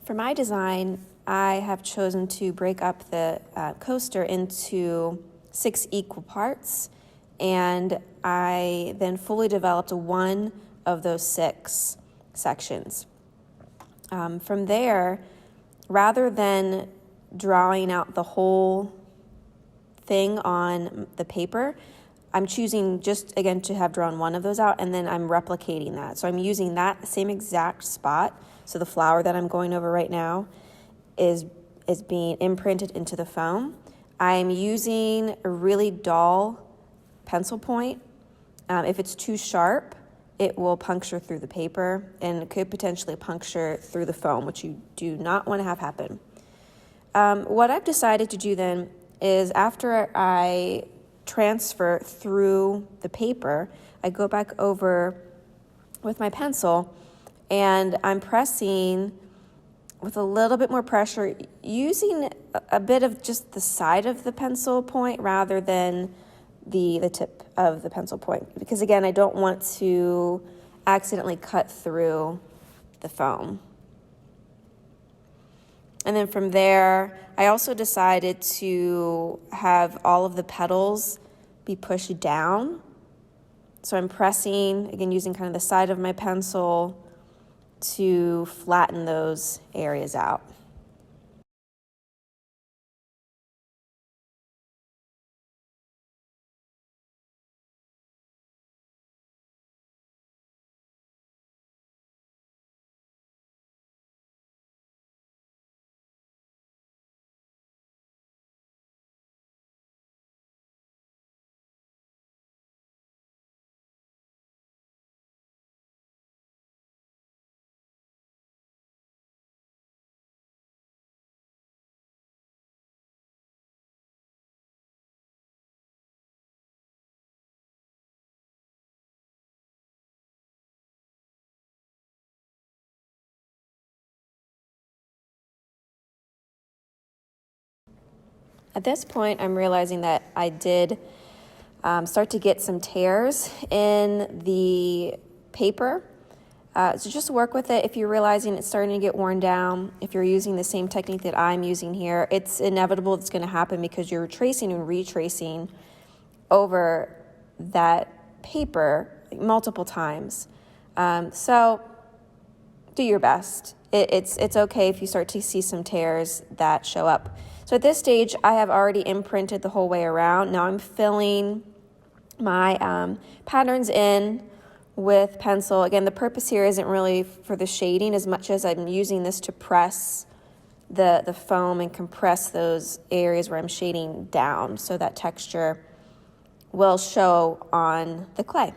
For my design, I have chosen to break up the coaster into 6 equal parts, and I then fully developed one of those 6 sections. From there, rather than drawing out the whole thing on the paper, I'm choosing just, again, to have drawn one of those out, and then I'm replicating that. So I'm using that same exact spot. So the flower that I'm going over right now is being imprinted into the foam. I'm using a really dull pencil point. If it's too sharp, it will puncture through the paper, and it could potentially puncture through the foam, which you do not want to have happen. What I've decided to do then is, after I transfer through the paper, I go back over with my pencil and I'm pressing with a little bit more pressure, using a bit of just the side of the pencil point rather than the tip of the pencil point, because again, I don't want to accidentally cut through the foam. And then from there, I also decided to have all of the petals be pushed down. So I'm pressing, again, using kind of the side of my pencil to flatten those areas out. At this point, I'm realizing that I did start to get some tears in the paper. So just work with it. If you're realizing it's starting to get worn down, if you're using the same technique that I'm using here, it's inevitable it's going to happen because you're tracing and retracing over that paper multiple times. So do your best. It's okay if you start to see some tears that show up. So at this stage, I have already imprinted the whole way around. Now I'm filling my patterns in with pencil. Again, the purpose here isn't really for the shading as much as I'm using this to press the foam and compress those areas where I'm shading down so that texture will show on the clay.